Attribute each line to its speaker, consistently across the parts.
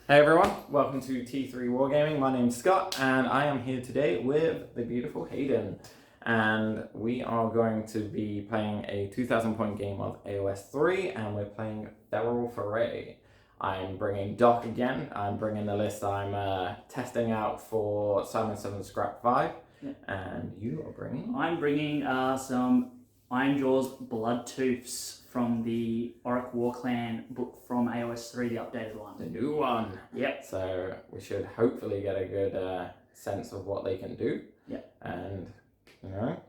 Speaker 1: Hey everyone, welcome to T3 Wargaming. My name's Scott and I am here today with the beautiful Hayden. And we are going to be playing a 2,000 point game of AOS 3 and we're playing Foray. I'm bringing Doc again. I'm bringing the list I'm testing out for Simon 7 Scrap 5.
Speaker 2: Yeah.
Speaker 1: And you are bringing?
Speaker 2: I'm bringing some IronJaws Bloodtoofs from the Orc War Clan book from AOS 3, the updated one.
Speaker 1: The new one.
Speaker 2: Yep.
Speaker 1: So we should hopefully get a good sense of what they can do.
Speaker 2: Yep.
Speaker 1: And, you know,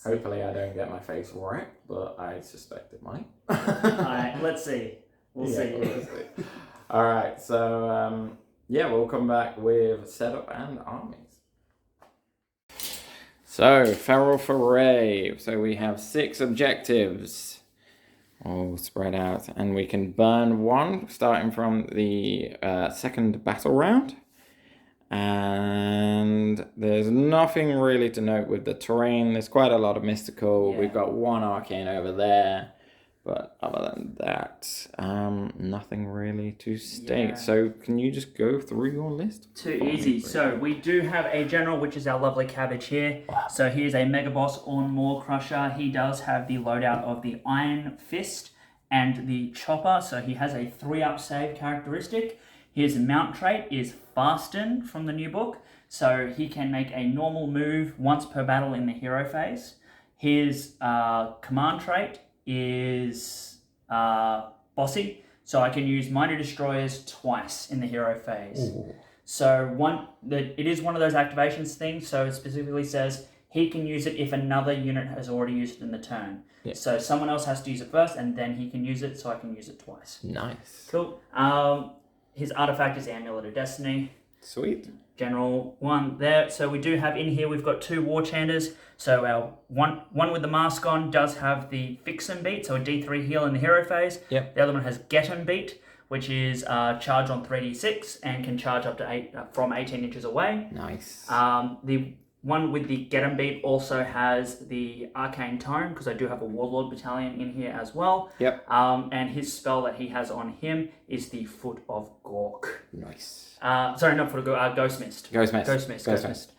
Speaker 1: hopefully I don't get my face right, but I suspect it might.
Speaker 2: Alright, let's see. We'll see.
Speaker 1: Alright, so, yeah, we'll come back with setup and armies. So, Foray. So we have 6 objectives. All spread out, and we can burn one starting from the second battle round. And there's nothing really to note with the terrain. There's quite a lot of mystical.
Speaker 2: Yeah.
Speaker 1: We've got one arcane over there, but other than that, nothing really to state.
Speaker 2: Yeah.
Speaker 1: So can you just go through your list?
Speaker 2: Too easy. So we do have a general, which is our lovely cabbage here. So here's a Mega Boss on Maw Crusher. He does have the loadout of the Iron Fist and the Chopper. So he has a 3-up save characteristic. His mount trait is Fasten from the new book. So he can make a normal move once per battle in the hero phase. His command trait is Bossy. So I can use Mighty Destroyers twice in the hero phase.
Speaker 1: Ooh.
Speaker 2: So it is one of those activations things. So it specifically says he can use it if another unit has already used it in the turn.
Speaker 1: Yeah.
Speaker 2: So someone else has to use it first, and then he can use it. So I can use it twice.
Speaker 1: Nice.
Speaker 2: Cool. His artifact is Amulet of Destiny.
Speaker 1: Sweet.
Speaker 2: General one there. So we do have in here, we've got 2 War Chanters. So our one with the mask on does have the Fix 'em beat, so a D3 heal in the hero phase.
Speaker 1: Yep.
Speaker 2: The other one has Get 'em beat, which is charge on 3d6 and can charge up to from 18 inches away.
Speaker 1: Nice.
Speaker 2: The one with the Get 'em beat also has the Arcane Tone, because I do have a Warlord Battalion in here as well.
Speaker 1: Yep.
Speaker 2: And his spell that he has on him is the Foot of Gork.
Speaker 1: Nice.
Speaker 2: Sorry, not Foot of Gork, Ghost Mist.
Speaker 1: Ghost Mist.
Speaker 2: Ghost Mist.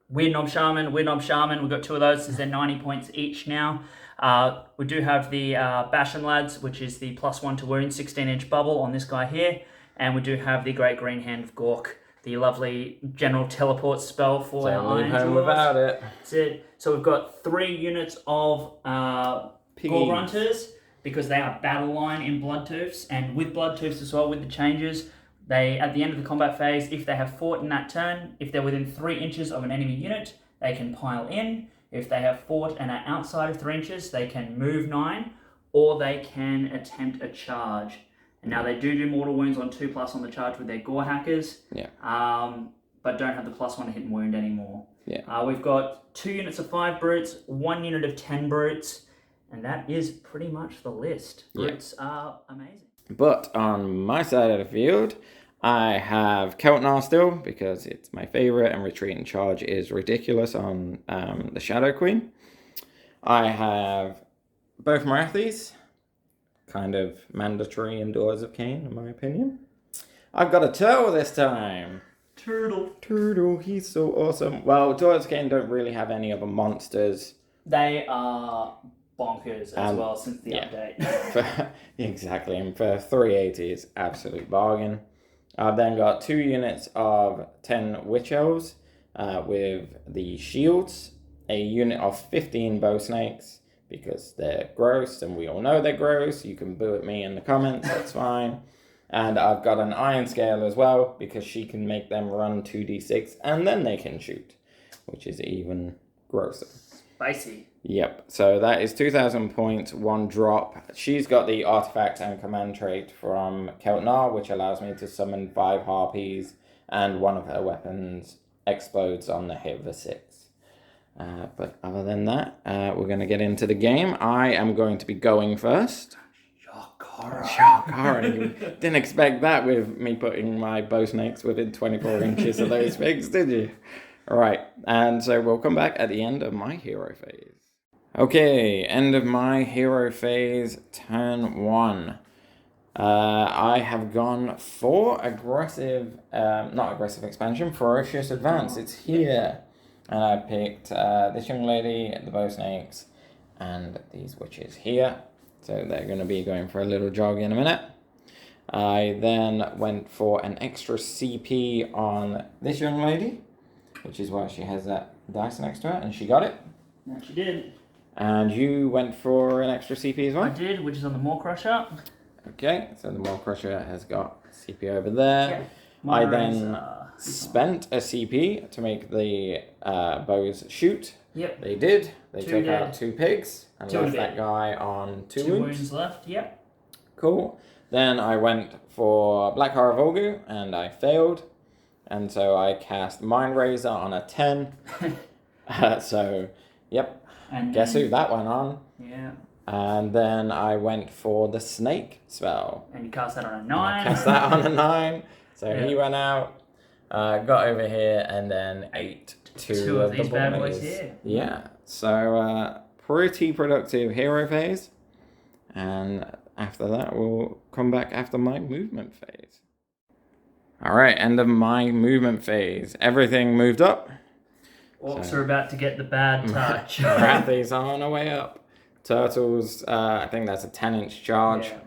Speaker 2: Weird Knob Shaman. We've got 2 of those, so they're 90 points each now. We do have the Basham Lads, which is the +1 to wound, 16-inch bubble on this guy here. And we do have the Great Green Hand of Gork, the lovely general teleport spell for our
Speaker 1: Don't leave home
Speaker 2: IronJaws.
Speaker 1: without it.
Speaker 2: That's it. So we've got 3 units of Gore Grunters, because they are battle line in Bloodtoofs, and with Bloodtoofs as well, with the changes, they, at the end of the combat phase, if they have fought in that turn, if they're within 3 inches of an enemy unit, they can pile in. If they have fought and are outside of 3 inches, they can move 9, or they can attempt a charge. And now they do mortal wounds on 2+ on the charge with their Gore Hackers,
Speaker 1: Yeah.
Speaker 2: but don't have the +1 to hit and wound anymore.
Speaker 1: Yeah.
Speaker 2: We've got 2 units of 5 brutes, 1 unit of 10 brutes, and that is pretty much the list. Brutes are amazing.
Speaker 1: But on my side of the field, I have Khelt still, because it's my favorite, and Retreat and Charge is ridiculous on the Shadow Queen. I have both Marathis, kind of mandatory in Doors of Khaine, in my opinion. I've got a turtle this time. Turtle, he's so awesome. Well, Doors of Khaine don't really have any other monsters.
Speaker 2: They are bonkers as well since the update.
Speaker 1: Exactly, and for 380 is absolute bargain. I've then got 2 units of 10 Witch Elves with the shields, a unit of 15 Bow Snakes, because they're gross, and we all know they're gross. You can boo at me in the comments, that's fine. And I've got an Iron Scale as well, because she can make them run 2d6, and then they can shoot, which is even grosser.
Speaker 2: Spicy.
Speaker 1: Yep, so that is 2,000 points, 1 drop. She's got the artifact and command trait from Khelt, which allows me to summon 5 harpies, and one of her weapons explodes on the hit of a 6. But other than that, we're going to get into the game. I am going to be going first. Shock. You didn't expect that with me putting my bow snakes within 24 inches of those pigs, did you? All right, and so we'll come back at the end of my hero phase. Okay, end of my hero phase, turn 1. I have gone for aggressive, not aggressive expansion, ferocious advance. It's here. And I picked this young lady, the bow snakes, and these witches here. So they're going to be going for a little jog in a minute. I then went for an extra CP on this young lady, which is why she has that dice next to her, and she got it.
Speaker 2: Yeah, she did.
Speaker 1: And you went for an extra CP as well?
Speaker 2: I did, which is on the Maw Crusher.
Speaker 1: Okay, so the Maw Crusher has got CP over there.
Speaker 2: Yeah.
Speaker 1: I then spent a CP to make the bows shoot.
Speaker 2: Yep.
Speaker 1: They did. They
Speaker 2: Two
Speaker 1: took
Speaker 2: dead.
Speaker 1: out 2 pigs and left that guy on 2
Speaker 2: Two
Speaker 1: wounds.
Speaker 2: wounds left, yep.
Speaker 1: Cool. Then I went for Black Horror Volgu and I failed. And so I cast Mind Razor on a 10. So, yep.
Speaker 2: And
Speaker 1: Guess who that went on?
Speaker 2: Yeah.
Speaker 1: And then I went for the Snake spell.
Speaker 2: And you cast that on a 9.
Speaker 1: I cast that on a 9. So he went out, got over here, and then ate two of
Speaker 2: these
Speaker 1: the
Speaker 2: bad
Speaker 1: boys.
Speaker 2: boys here.
Speaker 1: Yeah. So pretty productive hero phase. And after that, we'll come back after my movement phase. All right, end of my movement phase. Everything moved up.
Speaker 2: Orcs are about to get the bad touch.
Speaker 1: Marathi's on the way up. Turtles, I think that's a 10-inch charge.
Speaker 2: Yeah.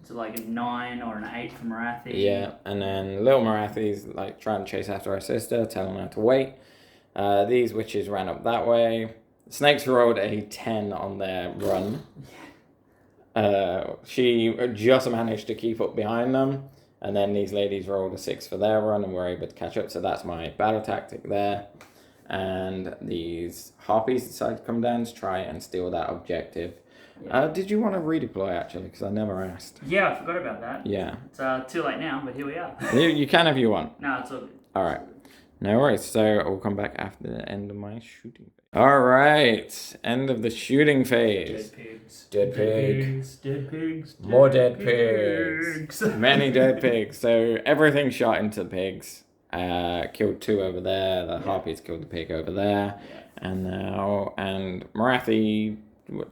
Speaker 2: It's like a 9 or an 8 from Marathi.
Speaker 1: Yeah, and then little Marathi's like trying to chase after her sister, telling her to wait. These witches ran up that way. Snakes rolled a 10 on their run. She just managed to keep up behind them. And then these ladies rolled a 6 for their run and were able to catch up. So that's my battle tactic there. And these harpies decide to come down to try and steal that objective. Yeah. Did you want to redeploy, actually? Because I never asked.
Speaker 2: Yeah, I forgot about that.
Speaker 1: Yeah.
Speaker 2: It's too late now, but here we are.
Speaker 1: You can if you want.
Speaker 2: No, it's all good.
Speaker 1: All right. No worries. So we'll come back after the end of my shooting phase. All right. End of the shooting phase.
Speaker 2: Dead pigs.
Speaker 1: Dead pig.
Speaker 2: Pigs, dead pigs.
Speaker 1: More dead pigs. Many dead pigs. So everything shot into the pigs. Killed 2 over there. The harpies killed the pig over there. Yeah. And Marathi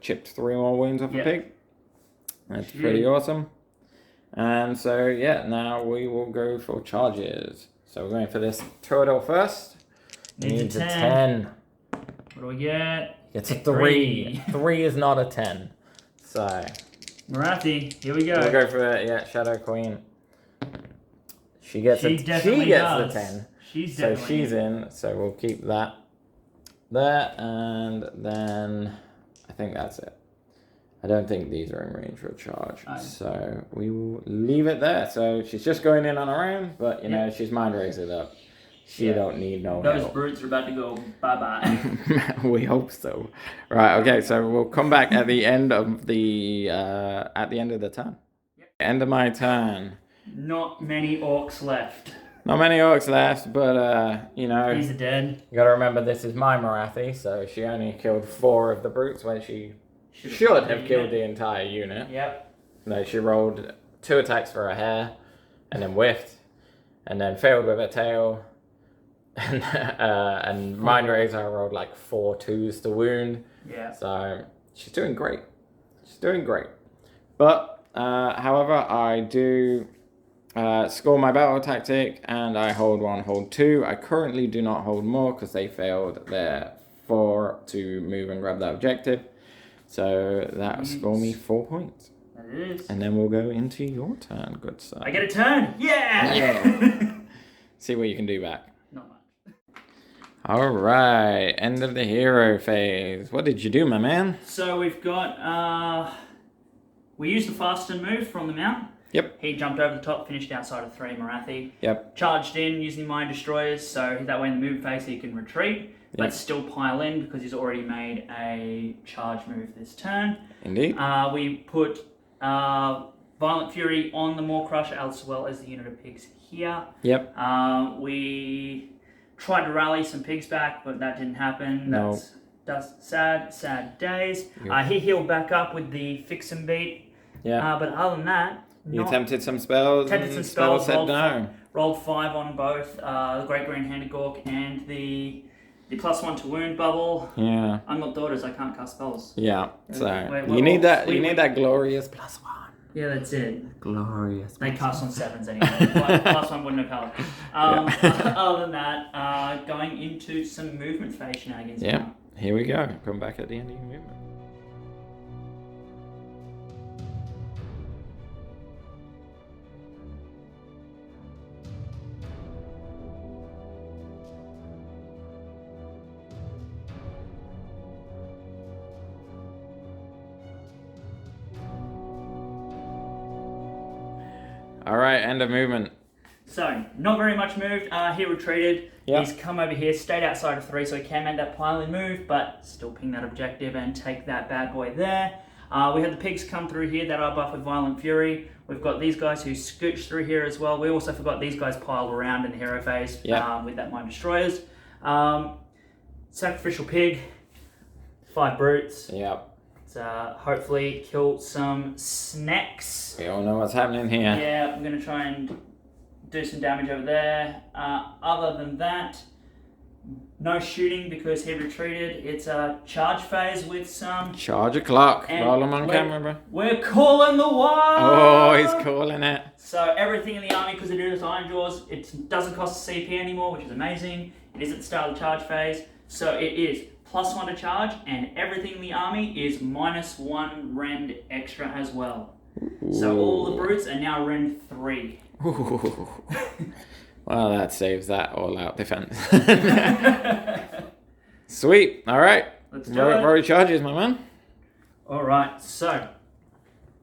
Speaker 1: chipped 3 more wounds off a pig. That's pretty awesome. And so now we will go for charges. So we're going for this turtle first. Needs a 10.
Speaker 2: What do we get?
Speaker 1: It's a 3. 3 is not a 10. So
Speaker 2: Marathi, here we go.
Speaker 1: We'll go for it. Shadow Queen. She gets the 10. She's in. So we'll keep that there, and then I think that's it. I don't think these are in range for a charge. So we will leave it there. So she's just going in on her own, but you know, she's mind raised up. She don't need no help.
Speaker 2: Those brutes are about to go bye-bye.
Speaker 1: We hope so. Right, okay, so we'll come back at the end of the turn. Yep. End of my turn.
Speaker 2: Not many orcs left.
Speaker 1: Not many orcs left, but you know,
Speaker 2: these are dead.
Speaker 1: You gotta remember this is my Marathi, so she only killed 4 of the brutes when she should have killed the entire unit.
Speaker 2: Yep.
Speaker 1: No, she rolled 2 attacks for her hair, and then whiffed, and then failed with her tail. And Mind Razor rolled like 4 2s to wound.
Speaker 2: Yeah.
Speaker 1: So she's doing great. But however, I do score my battle tactic, and I hold 1, hold 2. I currently do not hold more because they failed their 4 to move and grab that objective. So that will score me 4 points.
Speaker 2: That is.
Speaker 1: And then we'll go into your turn, good sir.
Speaker 2: I get a turn. Yeah.
Speaker 1: See what you can do back.
Speaker 2: Not much.
Speaker 1: All right, end of the hero phase. What did you do, my man?
Speaker 2: So we've got, we used the fast and move from the mount.
Speaker 1: Yep.
Speaker 2: He jumped over the top, finished outside of 3 Marathi.
Speaker 1: Yep.
Speaker 2: Charged in using Mind Destroyers, so that way in the move phase he can retreat, but still pile in because he's already made a charge move this turn.
Speaker 1: Indeed.
Speaker 2: We put Violent Fury on the Maw Crusher as well as the unit of pigs here.
Speaker 1: Yep.
Speaker 2: We tried to rally some pigs back, but that didn't happen.
Speaker 1: No.
Speaker 2: That's sad days. He healed back up with the Fix and Beat.
Speaker 1: Yeah.
Speaker 2: But other than that,
Speaker 1: you attempted some spells. Said no.
Speaker 2: Rolled 5 on both the Great Green Handed Gork and the +1 to wound bubble.
Speaker 1: Yeah.
Speaker 2: I'm not daughters, I can't cast spells.
Speaker 1: Yeah. So you need that glorious +1.
Speaker 2: Yeah, that's it.
Speaker 1: Glorious.
Speaker 2: They cast on 7s anyway. Plus one wouldn't have helped. Other than that, going into some movement phase shenanigans.
Speaker 1: Yeah,
Speaker 2: now.
Speaker 1: here we go. Come back at the end of your movement. All right, end of movement.
Speaker 2: So, not very much moved. He retreated.
Speaker 1: Yep.
Speaker 2: He's come over here, stayed outside of 3, so he can make that piling move, but still ping that objective and take that bad boy there. We had the pigs come through here that are buffed with Violent Fury. We've got these guys who scooch through here as well. We also forgot these guys piled around in the hero phase with that Mind Destroyers. Sacrificial Pig, 5 brutes.
Speaker 1: Yep.
Speaker 2: Hopefully kill some snacks.
Speaker 1: We all know what's happening here.
Speaker 2: Yeah, I'm going to try and do some damage over there. Other than that, no shooting because he retreated. It's a charge phase with some...
Speaker 1: Charge o'clock. Roll him on camera, bro.
Speaker 2: We're calling the one!
Speaker 1: Oh, he's calling it.
Speaker 2: So everything in the army, because it is IronJaws, it doesn't cost a CP anymore, which is amazing. It is at the start of the charge phase. So it is +1 to charge, and everything in the army is -1 rend extra as well. Ooh. So all the brutes are now rend 3.
Speaker 1: Ooh. Well, that saves that all-out defense. Sweet. All right.
Speaker 2: Let's do it.
Speaker 1: Roll charges, my man.
Speaker 2: All right. So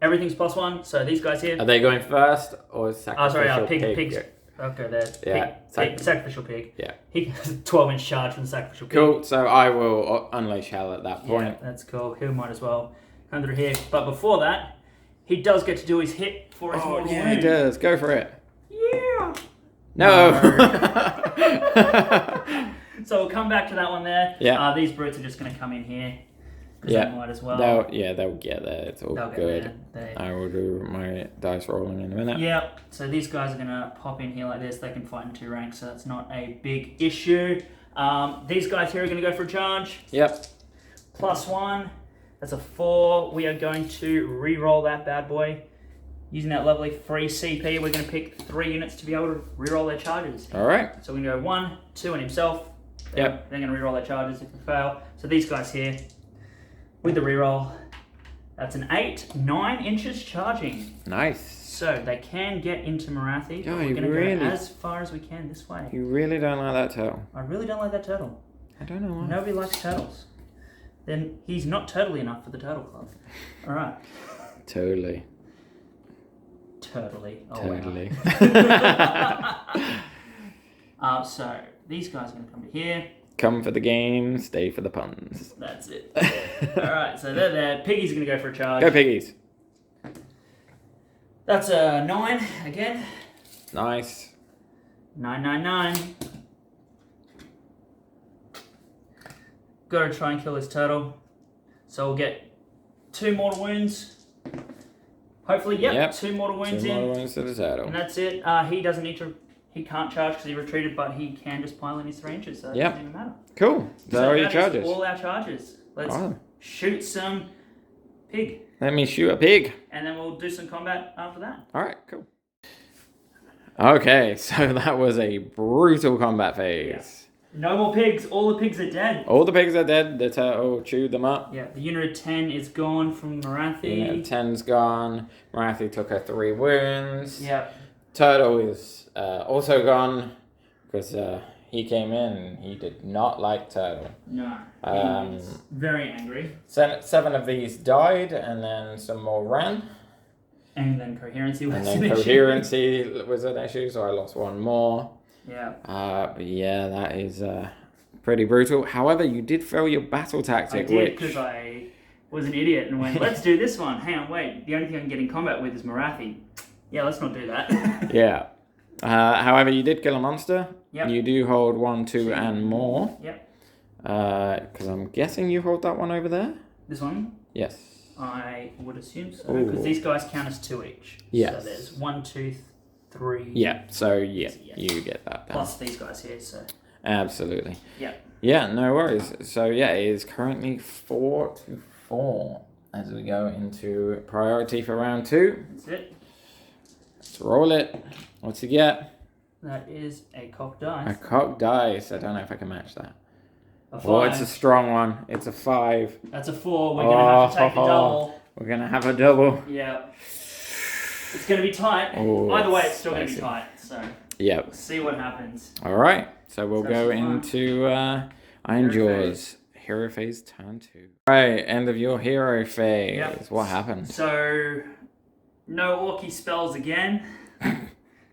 Speaker 2: everything's +1. So these guys here.
Speaker 1: Are they going first or sacrificial
Speaker 2: pigs. Okay, there's sacrificial pig.
Speaker 1: Yeah.
Speaker 2: He has a 12-inch charge from the sacrificial pig.
Speaker 1: Cool. So I will unleash hell at that point.
Speaker 2: Yeah, that's cool. He might as well come through here. But before that, he does get to do his hit for his mortal wound.
Speaker 1: He does. Go for it.
Speaker 2: Yeah.
Speaker 1: No.
Speaker 2: So we'll come back to that one there.
Speaker 1: Yeah.
Speaker 2: These brutes are just going to come in here.
Speaker 1: Yeah.
Speaker 2: They might as well.
Speaker 1: They'll get there. It's all good.
Speaker 2: There.
Speaker 1: I will do my dice rolling in a minute.
Speaker 2: Yeah. So these guys are going to pop in here like this. They can fight in 2 ranks, so that's not a big issue. These guys here are going to go for a charge.
Speaker 1: Yep.
Speaker 2: +1. That's a 4. We are going to re-roll that bad boy. Using that lovely free CP, we're going to pick 3 units to be able to re-roll their charges.
Speaker 1: All right.
Speaker 2: So we're going to go 1, 2, and himself.
Speaker 1: Yep.
Speaker 2: They're going to re-roll their charges if they fail. So these guys here, with the re-roll, that's an 8, 9 inches charging.
Speaker 1: Nice.
Speaker 2: So they can get into Marathi.
Speaker 1: Oh,
Speaker 2: we're going to go as far as we can this way.
Speaker 1: You really don't like that turtle.
Speaker 2: I really don't like that turtle.
Speaker 1: I don't know why.
Speaker 2: Nobody likes turtles. Then he's not turtly enough for the Turtle Club. All right.
Speaker 1: Totally.
Speaker 2: Totally. Oh,
Speaker 1: totally.
Speaker 2: Wow. So these guys are going to come to here.
Speaker 1: Come for the game, stay for the puns.
Speaker 2: That's it. All right, so they're there. Piggy's going to go for a charge.
Speaker 1: Go Piggies.
Speaker 2: That's a 9 again.
Speaker 1: Nice.
Speaker 2: 9, 9, 9. Got to try and kill this turtle. So we'll get 2 mortal wounds. Hopefully, yep. 2 mortal wounds
Speaker 1: 2
Speaker 2: in.
Speaker 1: mortal wounds to the turtle.
Speaker 2: And that's it. He doesn't need to... He can't charge because he retreated, but he can just pile in his 3 inches, so it doesn't even matter.
Speaker 1: Cool. There are your charges.
Speaker 2: All our charges. Let's shoot some pig.
Speaker 1: Let me shoot a pig.
Speaker 2: And then we'll do some combat after that.
Speaker 1: All right, cool. Okay, so that was a brutal combat phase.
Speaker 2: Yeah. No more pigs. All the pigs are dead.
Speaker 1: All the pigs are dead. The turtle chewed them up.
Speaker 2: Yeah, the unit of 10 is gone from Marathi.
Speaker 1: Unit of 10's gone. Marathi took her 3 wounds.
Speaker 2: Yep.
Speaker 1: Turtle is also gone because he came in and he did not like Turtle.
Speaker 2: No, he was very angry.
Speaker 1: 7 of these died and then some more ran.
Speaker 2: And then coherency was
Speaker 1: an issue. And then coherency was an issue, so I lost 1 more.
Speaker 2: Yeah.
Speaker 1: But yeah, that is pretty brutal. However, you did fail your battle tactic.
Speaker 2: I did because I was an idiot and went, let's do this one. Hang on, wait. The only thing I can get in combat with is Marathi. Yeah, let's not do that.
Speaker 1: Yeah. However, you did kill a monster.
Speaker 2: Yep.
Speaker 1: You do hold 1, 2, and more.
Speaker 2: Yep.
Speaker 1: Because I'm guessing you hold that one over there?
Speaker 2: This one?
Speaker 1: Yes.
Speaker 2: I would assume so. Because these guys count as 2 each.
Speaker 1: Yes.
Speaker 2: So there's 1, 2, 3.
Speaker 1: Yeah, so yeah, you get that down.
Speaker 2: Plus these guys here, so.
Speaker 1: Absolutely.
Speaker 2: Yeah.
Speaker 1: Yeah, no worries. So yeah, it is currently 4-4. as we go into priority for round 2.
Speaker 2: That's it.
Speaker 1: Let's roll it. What's he get?
Speaker 2: That is a cocked dice.
Speaker 1: A cocked dice. I don't know if I can match that.
Speaker 2: A 5.
Speaker 1: Oh, it's a strong one. It's a 5.
Speaker 2: That's a 4. We're going to have to take the double.
Speaker 1: We're going to have a double.
Speaker 2: Yeah. It's going to be tight.
Speaker 1: Oh,
Speaker 2: Either way, it's still going to be tight. So,
Speaker 1: yep.
Speaker 2: We'll see what happens.
Speaker 1: All right. So we'll go into IronJaws. Hero phase turn 2. All right. End of your hero phase. Yep. What happened?
Speaker 2: So, no Orky spells again.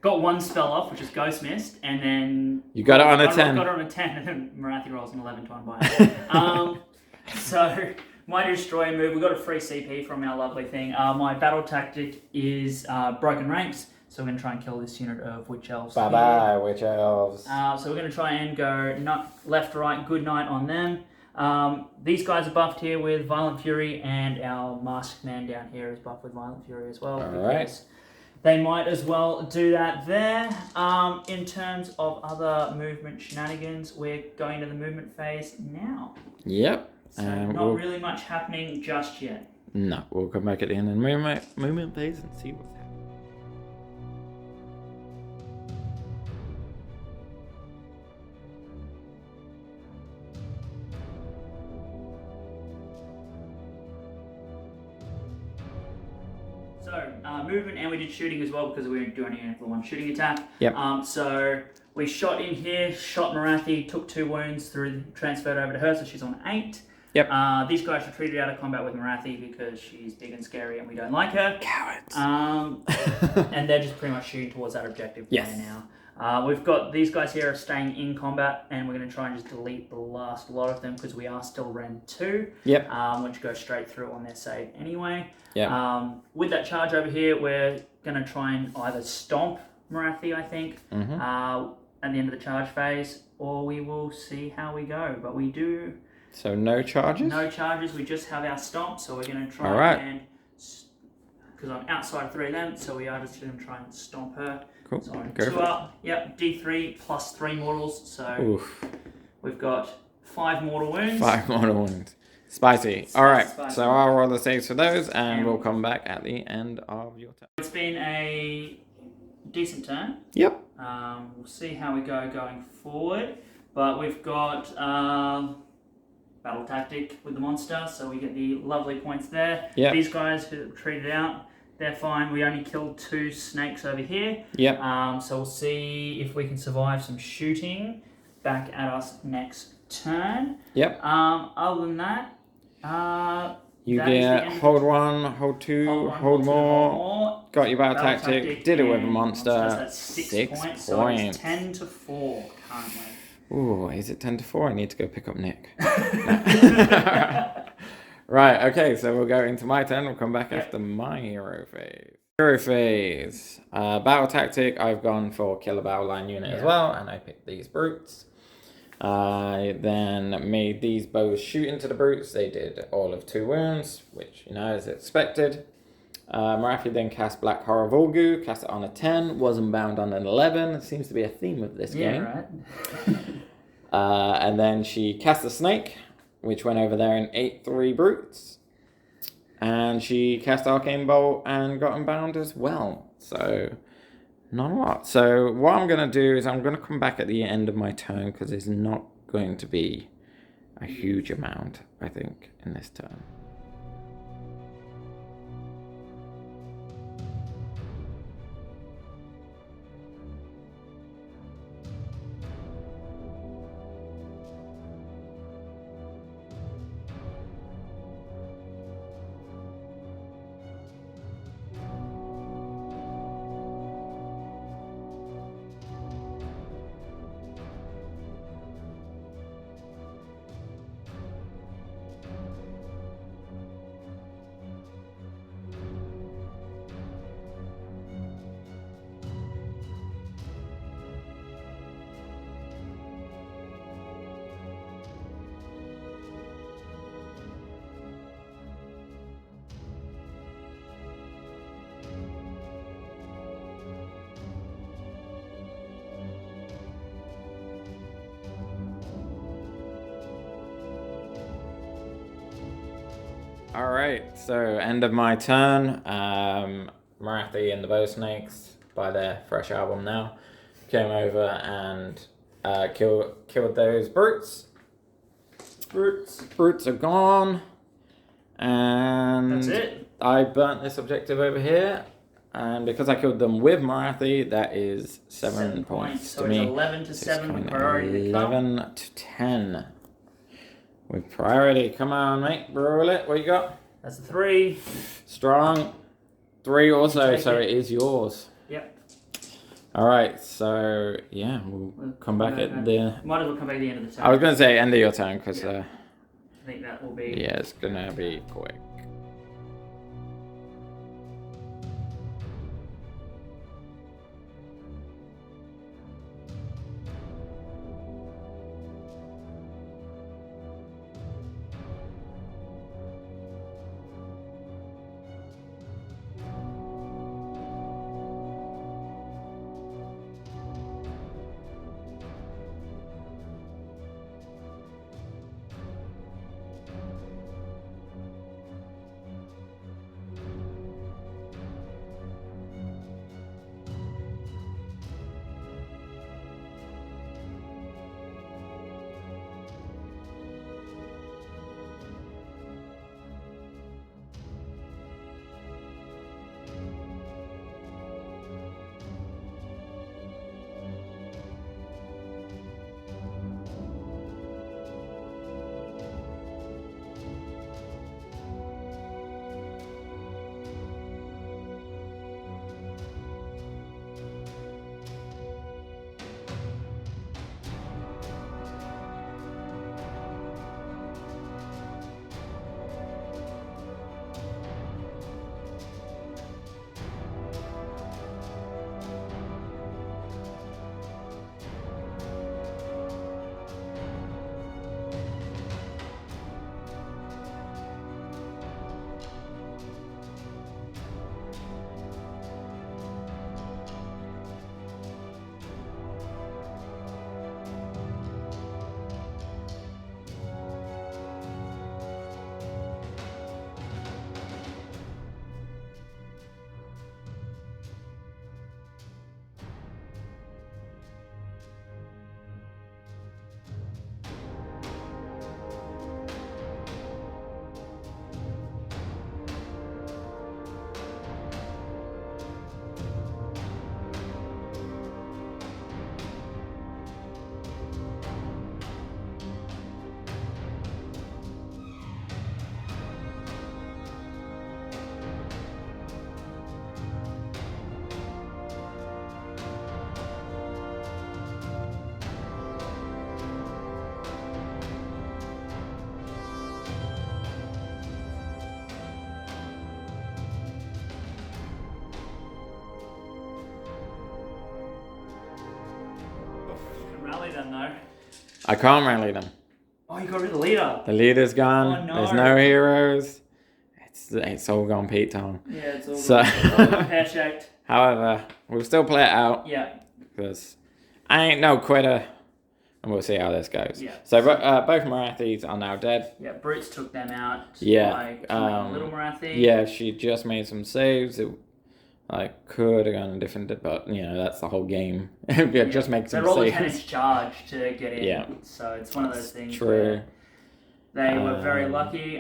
Speaker 2: Got one spell off, which is Ghost Mist, and then...
Speaker 1: You got it on a 10.
Speaker 2: Got it on a 10, and then Marathi rolls an 11 to unbind. So, my Destroy move, we got a free CP from our lovely thing. My battle tactic is Broken Ranks, so we're going to try and kill this unit of Witch Elves.
Speaker 1: Bye-bye, Witch Elves.
Speaker 2: So we're going to try and go left, right, good night on them. These guys are buffed here with Violent Fury, and our Masked Man down here is buffed with Violent Fury as well.
Speaker 1: All right.
Speaker 2: They might as well do that there. In terms of other movement shenanigans, we're going to the movement phase now.
Speaker 1: Yep.
Speaker 2: So not really much happening just yet.
Speaker 1: No, we'll come back at the end of the movement phase and see what's happening.
Speaker 2: So, movement, and we did shooting as well because we were doing only the one shooting attack.
Speaker 1: Yep.
Speaker 2: So we shot in here, shot Marathi, took 2 wounds, transferred over to her, so she's on 8.
Speaker 1: Yep.
Speaker 2: These guys retreated out of combat with Marathi because she's big and scary and we don't like her.
Speaker 1: Cowards.
Speaker 2: And they're just pretty much shooting towards that objective play now. We've got these guys here are staying in combat, and we're going to try and just delete the last lot of them because we are still Ren 2.
Speaker 1: Yep.
Speaker 2: Which go straight through on their save anyway.
Speaker 1: Yep.
Speaker 2: With that charge over here, we're going to try and either stomp Marathi, I think, at the end of the charge phase, or we will see how we go. But we do...
Speaker 1: So no charges?
Speaker 2: No charges, we just have our stomp, so we're going to try and... Because I'm outside of 3 of them, so we are just going to try and stomp her.
Speaker 1: Cool.
Speaker 2: So I'm 2 up. Yep, D3 plus 3 mortals, so we've got 5 mortal wounds.
Speaker 1: 5 mortal wounds. Spicy. Alright, so I'll roll the saves for those, and we'll come back at the end of your turn.
Speaker 2: It's been a decent turn.
Speaker 1: Yep.
Speaker 2: We'll see how we go going forward, but we've got battle tactic with the monster, so we get the lovely points there.
Speaker 1: Yep.
Speaker 2: These guys who treated out, they're fine. We only killed 2 snakes over here.
Speaker 1: Yep.
Speaker 2: So we'll see if we can survive some shooting back at us next turn.
Speaker 1: Yep.
Speaker 2: Other than that,
Speaker 1: you get hold 1, hold 2, hold more. Got your battle tactic. Did it with a monster.
Speaker 2: That's 6 points. So it's 10 to 4 currently.
Speaker 1: Ooh, is it 10 to 4? I need to go pick up Nick. Right, okay, so we'll go into my turn. We'll come back after my hero phase. Hero phase. Battle tactic, I've gone for kill a battle line unit as well, and I picked these brutes. I then made these bows shoot into the brutes. They did all of 2 wounds, which, you know, as expected. Marathi then cast Black Horror Volgu, cast it on a 10, wasn't bound on an 11. It seems to be a theme of this game.
Speaker 2: Right.
Speaker 1: And then she cast a snake, which went over there and ate 3 brutes. And she cast Arcane Bolt and got unbound as well. So, not a lot. So, what I'm going to do is I'm going to come back at the end of my turn because there's not going to be a huge amount, I think, in this turn. All right, so end of my turn. Marathi and the Bow Snakes, by their fresh album now, came over and killed those brutes. Brutes are gone, and
Speaker 2: That's it.
Speaker 1: I burnt this objective over here, and because I killed them with Marathi, that is 7 points
Speaker 2: So
Speaker 1: to
Speaker 2: it's
Speaker 1: me.
Speaker 2: 11 to 7 with priority.
Speaker 1: 11 to 10 with priority. Come on, mate, roll it. What you got?
Speaker 2: That's a 3.
Speaker 1: Strong. 3 also,
Speaker 2: Take
Speaker 1: so
Speaker 2: it.
Speaker 1: it is yours.
Speaker 2: Yep.
Speaker 1: All right, so yeah, we'll come back at the.
Speaker 2: Might as well come back at the end of the turn.
Speaker 1: I was gonna say end of your turn because
Speaker 2: I think that will be.
Speaker 1: yeah, it's gonna be quick.
Speaker 2: Rally them though.
Speaker 1: I can't rally them.
Speaker 2: Oh, you got rid of the leader.
Speaker 1: The leader's gone.
Speaker 2: Oh, no.
Speaker 1: There's no heroes. It's all gone Pete Tong.
Speaker 2: Yeah, it's all
Speaker 1: So-
Speaker 2: pear-shaped.
Speaker 1: However, we'll still play it out
Speaker 2: Yeah.
Speaker 1: because I ain't no quitter, and we'll see how this goes.
Speaker 2: Yeah.
Speaker 1: So both Marathis are now dead.
Speaker 2: Yeah, Brutes took them out.
Speaker 1: Yeah,
Speaker 2: By killing Little Marathi.
Speaker 1: Yeah, she just made some saves. It could have gone a different, but you know that's the whole game. Just make some
Speaker 2: They rolled a
Speaker 1: saves.
Speaker 2: 10-inch charge to get in.
Speaker 1: Yeah.
Speaker 2: So it's one of those things.
Speaker 1: True.
Speaker 2: They were very lucky.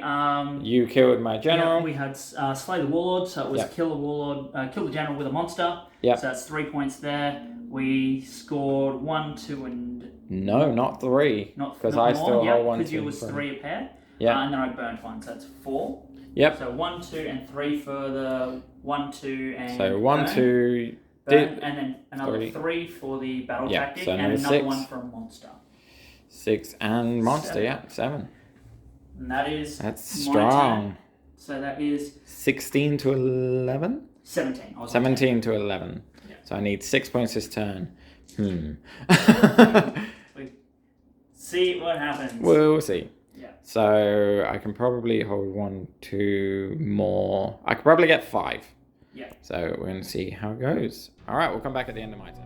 Speaker 1: You killed my general.
Speaker 2: Yeah, we had slay the warlord, so it was
Speaker 1: Yep.
Speaker 2: kill the warlord, kill the general with a monster.
Speaker 1: Yep.
Speaker 2: So that's 3 points there. We scored 1, 2, and
Speaker 1: No, not 3.
Speaker 2: not
Speaker 1: Because
Speaker 2: not
Speaker 1: I
Speaker 2: more,
Speaker 1: still
Speaker 2: yeah,
Speaker 1: hold 1,
Speaker 2: because
Speaker 1: 2,
Speaker 2: you was
Speaker 1: 3.
Speaker 2: 3 a pair.
Speaker 1: Yeah.
Speaker 2: And then I burnt 1, so that's 4.
Speaker 1: Yep.
Speaker 2: So 1, 2, and 3 for the 1, 2, and
Speaker 1: So 1,
Speaker 2: burn.
Speaker 1: 2.
Speaker 2: Burn, and then another
Speaker 1: 3.
Speaker 2: 3 for the battle
Speaker 1: Yeah,
Speaker 2: tactic,
Speaker 1: so
Speaker 2: and
Speaker 1: another
Speaker 2: another
Speaker 1: 6.
Speaker 2: 1 for a monster.
Speaker 1: 6 and monster.
Speaker 2: 7.
Speaker 1: Yeah, 7.
Speaker 2: And that is
Speaker 1: That's
Speaker 2: my
Speaker 1: strong.
Speaker 2: turn. So that is
Speaker 1: 16 to 11.
Speaker 2: 17. I was on
Speaker 1: 17 to 11.
Speaker 2: Yeah.
Speaker 1: So I need 6 points this turn.
Speaker 2: 10. See what happens.
Speaker 1: We'll see.
Speaker 2: Yeah.
Speaker 1: So I can probably hold 1, 2 more. I could probably get 5.
Speaker 2: Yeah.
Speaker 1: So we're going to see how it goes. All right, we'll come back at the end of my turn.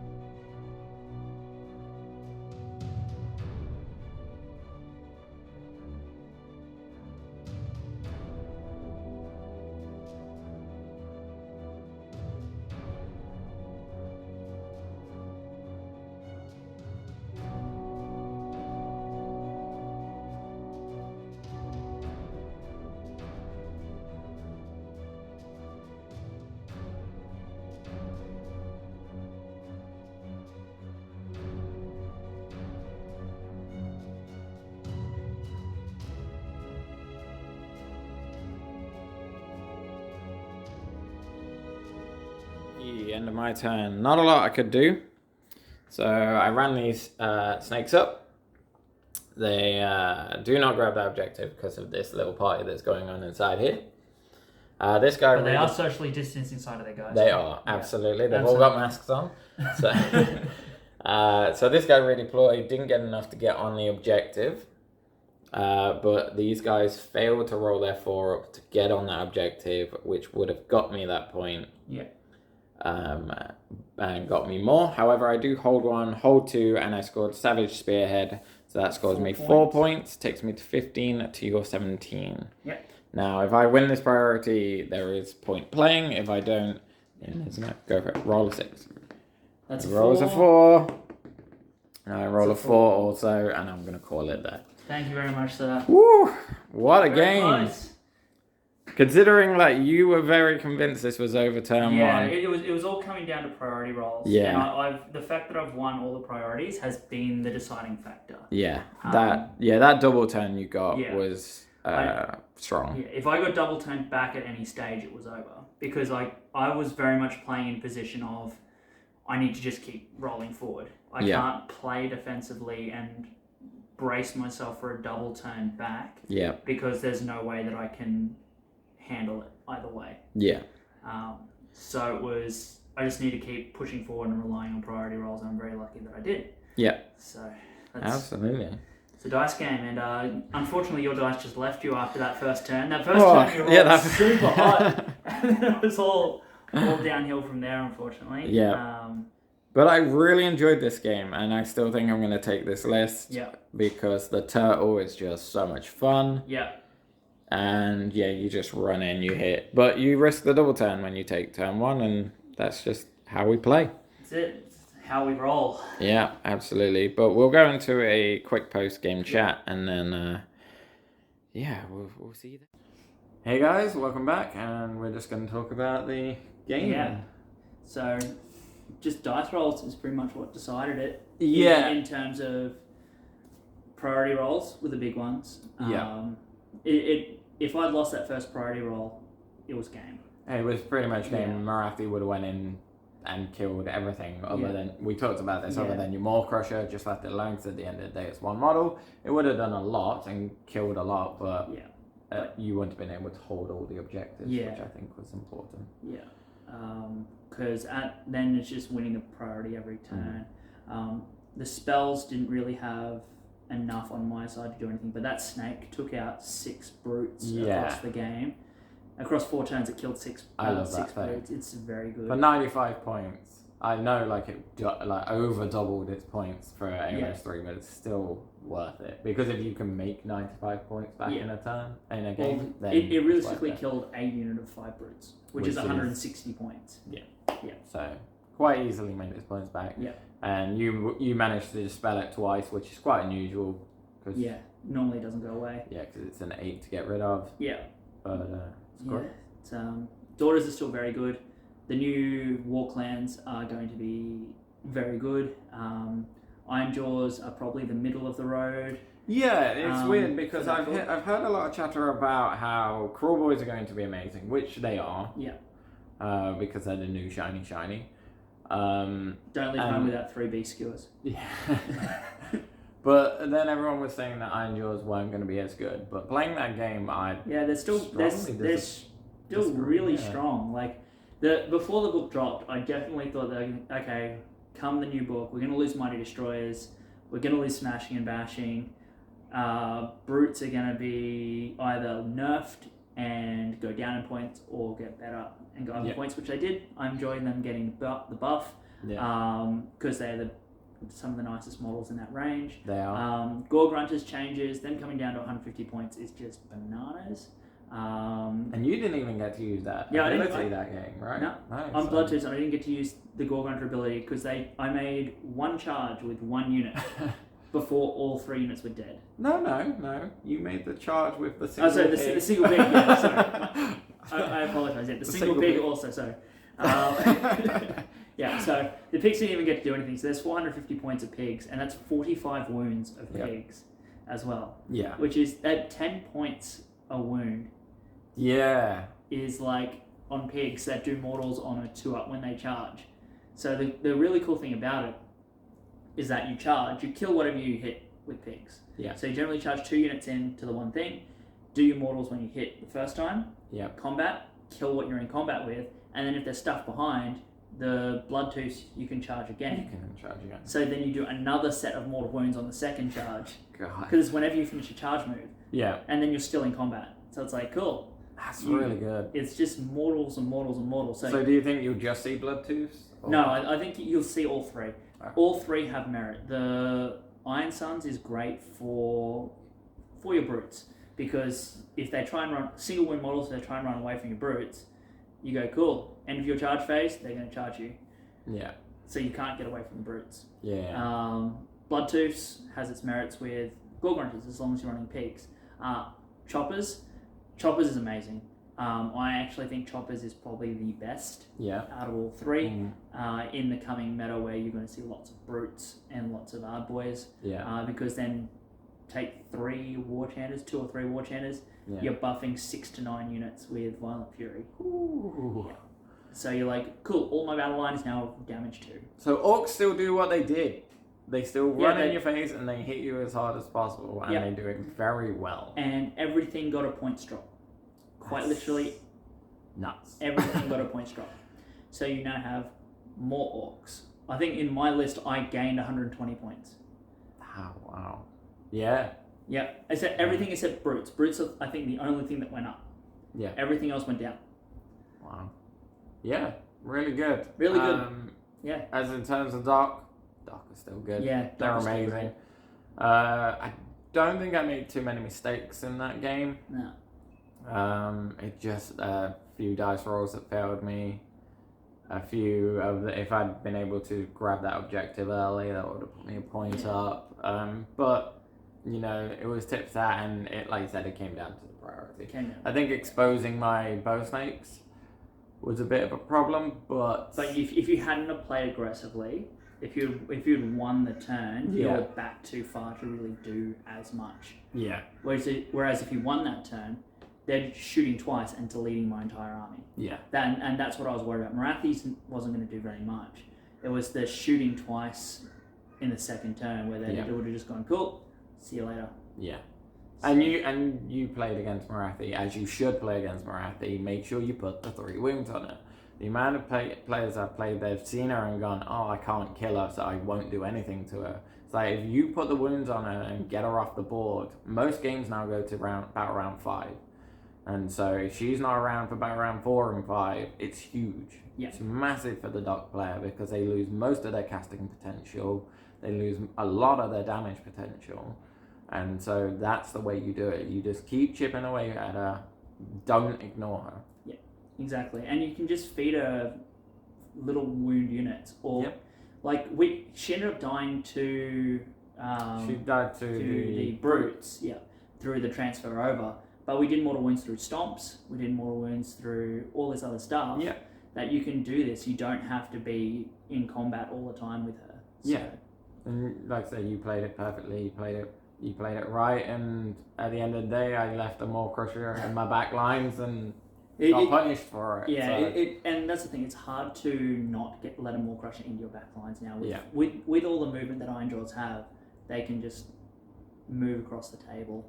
Speaker 1: the end of my turn. Not a lot I could do. So I ran these snakes up. They do not grab that objective because of this little party that's going on inside here. This guy.
Speaker 2: But they are socially distanced inside of their guys.
Speaker 1: They are, absolutely. They've all got masks on. So, so this guy redeployed, didn't get enough to get on the objective. But these guys failed to roll their 4 up to get on that objective, which would have got me that point.
Speaker 2: Yeah.
Speaker 1: And got me more. However, I do hold 1, hold 2, and I scored Savage Spearhead. So that scores me 4 points, takes me to 15 to your 17.
Speaker 2: Yeah.
Speaker 1: Now, if I win this priority, there is point playing. If I don't, go for it. Roll a 6.
Speaker 2: That's
Speaker 1: rolls a 4. I roll a 4 also, and I'm going to call it there.
Speaker 2: Thank you very much, sir.
Speaker 1: Woo! What a game!
Speaker 2: Close.
Speaker 1: Considering like you were very convinced this was over turn 1.
Speaker 2: Yeah, it was all coming down to priority rolls.
Speaker 1: Yeah.
Speaker 2: And the fact that I've won all the priorities has been the deciding factor.
Speaker 1: Yeah. That double turn you got was strong.
Speaker 2: Yeah, if I got double turned back at any stage, it was over. Because I was very much playing in position of I need to just keep rolling forward. I can't play defensively and brace myself for a double turn back.
Speaker 1: Yeah.
Speaker 2: Because there's no way that I can handle it either way.
Speaker 1: Yeah.
Speaker 2: So it was, I just need to keep pushing forward and relying on priority rolls, and I'm very lucky that I did.
Speaker 1: Yeah.
Speaker 2: So
Speaker 1: Absolutely.
Speaker 2: It's a dice game, and unfortunately your dice just left you after that first turn. That first turn you rolled super hot, and then it was all downhill from there, unfortunately.
Speaker 1: Yeah. But I really enjoyed this game, and I still think I'm going to take this list.
Speaker 2: Yeah.
Speaker 1: Because the turtle is just so much fun.
Speaker 2: Yeah.
Speaker 1: And you just run in, you hit. But you risk the double turn when you take turn 1, and that's just how we play.
Speaker 2: That's it. It's how we roll.
Speaker 1: Yeah, absolutely. But we'll go into a quick post-game chat, and then, we'll see you then. Hey guys, welcome back, and we're just going to talk about the game.
Speaker 2: Yeah. So, just dice rolls is pretty much what decided it.
Speaker 1: Yeah.
Speaker 2: In terms of priority rolls were the big ones.
Speaker 1: Yeah.
Speaker 2: If I'd lost that first priority roll, it was game.
Speaker 1: It was pretty much game.
Speaker 2: Yeah.
Speaker 1: Marathi would have went in and killed everything other than, we talked about this, other than your Maw Crusher, just left it alone, because at the end of the day it's one model. It would have done a lot and killed a lot, but you wouldn't have been able to hold all the objectives, which I think was important.
Speaker 2: Yeah, because then it's just winning a priority every turn. The spells didn't really have enough on my side to do anything, but that snake took out 6 brutes across the game. Across 4 turns, it killed 6 brutes. It's very good.
Speaker 1: For 95 points, I know it over doubled its points for AOS 3, but it's still worth it, because if you can make 95 points back in a turn in a game, then
Speaker 2: it realistically killed a unit of 5 brutes, which is 160 points.
Speaker 1: Yeah. So quite easily made its points back.
Speaker 2: Yeah.
Speaker 1: And you managed to dispel it twice, which is quite unusual. Cause,
Speaker 2: normally it doesn't go away.
Speaker 1: Yeah, because it's an 8 to get rid of. Yeah. But it's great.
Speaker 2: Daughters are still very good. The new war clans are going to be very good. IronJaws are probably the middle of the road.
Speaker 1: Yeah, it's weird because I've heard a lot of chatter about how Crawl Boys are going to be amazing, which they are.
Speaker 2: Yeah.
Speaker 1: Because they're the new shiny.
Speaker 2: Don't leave home without 3B skewers.
Speaker 1: Yeah. But then everyone was saying that IronJaws weren't going to be as good. But playing that game,
Speaker 2: they're still really strong. Before the book dropped, I definitely thought that okay, come the new book, we're going to lose Mighty Destroyers, we're going to lose Smashing and Bashing. Brutes are going to be either nerfed and go down in points, or get better and go up in points, which they did. I'm enjoying them getting the buff, because they're some of the nicest models in that range.
Speaker 1: They are.
Speaker 2: Gore Grunters changes, them coming down to 150 points is just bananas.
Speaker 1: And you didn't even get to use that ability that game, right?
Speaker 2: No, on Bloodtoof, I didn't get to use the Gore Grunter ability because I made one charge with one unit before all 3 units were dead.
Speaker 1: No. You made the charge with the single pig.
Speaker 2: The single pig, sorry. I apologise. Yeah, the single pig also, sorry. So the pigs didn't even get to do anything. So there's 450 points of pigs, and that's 45 wounds of pigs as well. Yeah. Which is at 10 points a wound.
Speaker 1: Yeah.
Speaker 2: Is on pigs that do mortals on a 2-up when they charge. So the really cool thing about it is that you kill whatever you hit with pigs.
Speaker 1: Yeah.
Speaker 2: So you generally charge 2 units into the one thing, do your mortals when you hit the first time, combat, kill what you're in combat with, and then if there's stuff behind, the Bloodtoofs you can charge again. So then you do another set of mortal wounds on the second charge. Because whenever you finish a charge move.
Speaker 1: Yeah.
Speaker 2: And then you're still in combat. So it's like, cool.
Speaker 1: That's really good.
Speaker 2: It's just mortals and mortals and mortals.
Speaker 1: So do you think you'll just see Bloodtoofs?
Speaker 2: No, I think you'll see all 3. All 3 have merit. The Iron Suns is great for your brutes. Because if they try and run single wound models, if they try and run away from your brutes, you go, cool. End of your charge phase, they're going to charge you.
Speaker 1: Yeah.
Speaker 2: So you can't get away from the brutes.
Speaker 1: Yeah.
Speaker 2: Bloodtoofs has its merits with Gorgrunters as long as you're running pigs. Choppers is amazing. I actually think Choppers is probably the best out of all 3 in the coming meta where you're going to see lots of brutes and lots of hard boys. Because then take 3 war chanters, 2 or 3 war chanters, you're buffing 6 to 9 units with Violent Fury. So you're like, cool, all my battle line is now damage 2.
Speaker 1: So orcs still do what they did. They still run in your face and they hit you as hard as possible, and they do it very well.
Speaker 2: And everything got a points drop. Quite literally,
Speaker 1: nuts.
Speaker 2: Everything got a points drop. So you now have more orcs. I think in my list I gained 120 points.
Speaker 1: Oh, wow. Yeah.
Speaker 2: Yep. I said everything except brutes. Brutes are, I think, the only thing that went up.
Speaker 1: Yeah.
Speaker 2: Everything else went down.
Speaker 1: Wow. Yeah. Really good.
Speaker 2: Really good. Yeah.
Speaker 1: As in terms of Doc is still good.
Speaker 2: Yeah.
Speaker 1: They're amazing. I don't think I made too many mistakes in that game.
Speaker 2: No.
Speaker 1: It just a few dice rolls that failed me. A few of the, if I'd been able to grab that objective early, that would have put me a point up. But you know, it was tip for that, and it, like you said, it came down to the priority. I think exposing my bow snakes was a bit of a problem, but
Speaker 2: if you hadn't have played aggressively, if you'd won the turn, you're back too far to really do as much.
Speaker 1: Yeah.
Speaker 2: Whereas if you won that turn, they're shooting twice and deleting my entire army.
Speaker 1: Yeah.
Speaker 2: And that's what I was worried about. Marathis wasn't going to do very much. It was the shooting twice in the second turn where they would have just gone, cool, see you later.
Speaker 1: Yeah. And you played against Marathi as you should play against Marathi. Make sure you put the 3 wounds on it. The amount of players I've played, they've seen her and gone, oh, I can't kill her, so I won't do anything to her. It's like, if you put the wounds on her and get her off the board, most games now go to about round 5. And so if she's not around for about round 4 and 5, it's huge.
Speaker 2: Yeah.
Speaker 1: It's massive for the Doc player because they lose most of their casting potential. They lose a lot of their damage potential. And so that's the way you do it. You just keep chipping away at her. Don't ignore her.
Speaker 2: Yeah, exactly. And you can just feed her little wound units. Or, she ended up dying to...
Speaker 1: she died to
Speaker 2: the brutes, through the transfer over. But we did mortal wounds through stomps. We did mortal wounds through all this other stuff.
Speaker 1: Yeah.
Speaker 2: That you can do this. You don't have to be in combat all the time with her. So.
Speaker 1: Yeah. And like I say, you played it perfectly. You played it right. And at the end of the day, I left a Maw Crusher in my back lines and got punished for it.
Speaker 2: Yeah.
Speaker 1: So.
Speaker 2: And that's the thing. It's hard to not let a Maw Crusher into your back lines now. With all the movement that IronJaws have, they can just move across the table.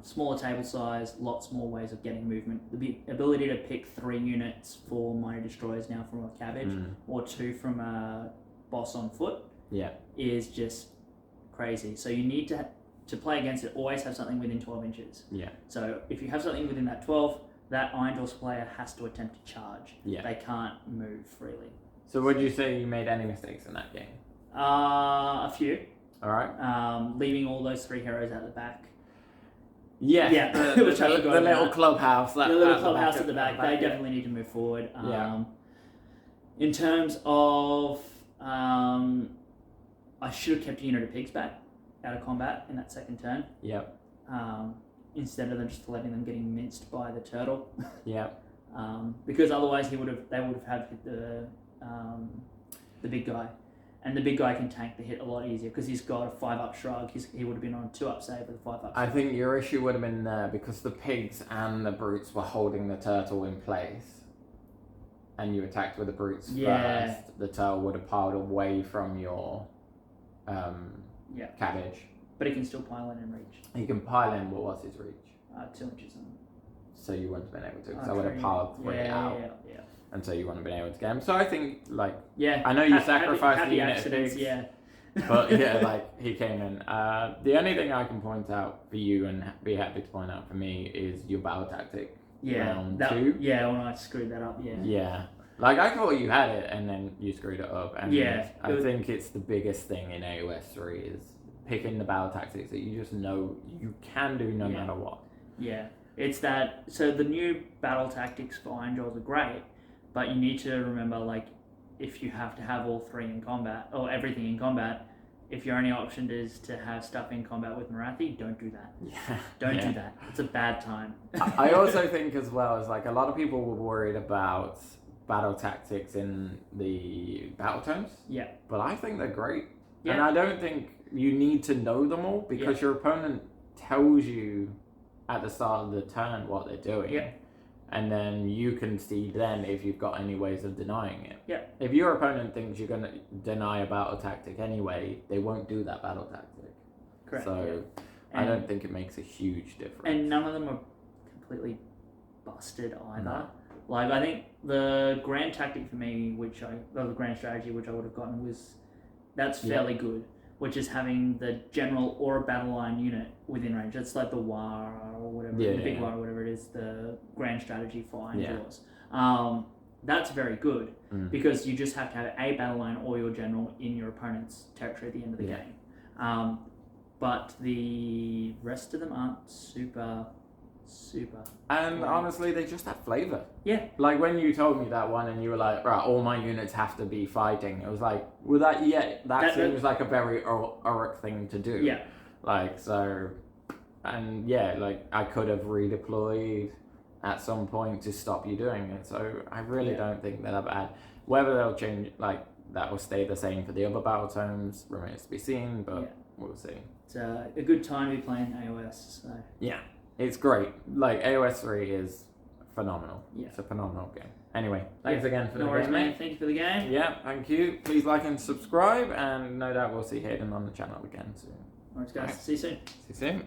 Speaker 2: Smaller table size, lots more ways of getting movement. The ability to pick 3 units for Mighty Destroyers now from a cabbage or 2 from a boss on foot is just crazy. So you need to play against it, always have something within 12 inches. Yeah. So if you have something within that 12, that IronJaws player has to attempt to charge. Yeah. They can't move freely.
Speaker 1: So would you say you made any mistakes in that game?
Speaker 2: A few.
Speaker 1: All right.
Speaker 2: Leaving all those 3 heroes at the back.
Speaker 1: Yeah, the little clubhouse.
Speaker 2: The little clubhouse at the back. They definitely need to move forward. In terms of, I should have kept a unit of pigs back out of combat in that second turn.
Speaker 1: Yep.
Speaker 2: Instead of just letting them getting minced by the turtle.
Speaker 1: Yep.
Speaker 2: Because otherwise they would have had the big guy. And the big guy can tank the hit a lot easier because he's got a 5-up shrug. He would have been on a 2-up save with a 5-up shrug.
Speaker 1: I think your issue would have been there because the pigs and the brutes were holding the turtle in place. and you attacked with the brutes
Speaker 2: Yeah.
Speaker 1: first, the turtle would have piled away from your cabbage.
Speaker 2: But it can still pile in and reach.
Speaker 1: He can pile in, but what's his reach?
Speaker 2: 2 inches on.
Speaker 1: So you wouldn't have been able to, because I would have piled 3 out.
Speaker 2: Yeah.
Speaker 1: And so you wouldn't have been able to get him. So I think, like,
Speaker 2: Yeah.
Speaker 1: I know you sacrificed the
Speaker 2: happy
Speaker 1: unit of
Speaker 2: accidents,
Speaker 1: pigs,
Speaker 2: yeah.
Speaker 1: but yeah, like, he came in. The only thing I can point out for you, and be happy to point out for me, is your battle tactic. Round 2.
Speaker 2: Yeah, when I screwed that up, yeah.
Speaker 1: Yeah. Like, I thought you had it, and then you screwed it up. And I
Speaker 2: was...
Speaker 1: think it's the biggest thing in AOS 3 is picking the battle tactics that you just know you can do no matter what.
Speaker 2: Yeah. It's that, so the new battle tactics for IronJaws are great, but you need to remember, like, if you have to have all 3 in combat, or everything in combat, if your only option is to have stuff in combat with Marathi, don't do that.
Speaker 1: Yeah.
Speaker 2: Don't do that. It's a bad time.
Speaker 1: I also think as well, is like a lot of people were worried about battle tactics in the battle tomes.
Speaker 2: Yeah.
Speaker 1: But I think they're great.
Speaker 2: Yeah.
Speaker 1: And I don't think you need to know them all, because your opponent tells you at the start of the turn what they're doing.
Speaker 2: Yeah.
Speaker 1: And then you can see then if you've got any ways of denying it.
Speaker 2: Yeah.
Speaker 1: If your opponent thinks you're going to deny a battle tactic anyway, they won't do that battle tactic.
Speaker 2: Correct.
Speaker 1: So I don't think it makes a huge difference.
Speaker 2: And none of them are completely busted either.
Speaker 1: No.
Speaker 2: Like, I think the grand tactic for me, the grand strategy which I would have gotten that's fairly good, which is having the general or a battle line unit within range. That's like the WAR or whatever, the big WAR or whatever it is, the grand strategy for IronJaws. That's very good because you just have to have a battle line or your general in your opponent's territory at the end of the game. But the rest of them aren't super.
Speaker 1: And honestly, they just have flavour.
Speaker 2: Yeah.
Speaker 1: Like when you told me that one and you were like, right, all my units have to be fighting. It was like, well, that seems like a very Oric thing to do.
Speaker 2: Yeah.
Speaker 1: Like, so, and yeah, like I could have redeployed at some point to stop you doing it. So I really don't think they're that bad. Whether they'll change, like that will stay the same for the other battle tomes remains to be seen, but we'll see.
Speaker 2: It's a good time to be playing AOS. So.
Speaker 1: Yeah. It's great. Like, AOS 3 is phenomenal.
Speaker 2: Yeah.
Speaker 1: It's a phenomenal game. Anyway, thanks again for the
Speaker 2: game,
Speaker 1: game,
Speaker 2: mate. Thank you for the game.
Speaker 1: Yeah, thank you. Please like and subscribe, and no doubt we'll see Hayden on the channel again soon.
Speaker 2: Alright, guys. See you soon.
Speaker 1: See you soon.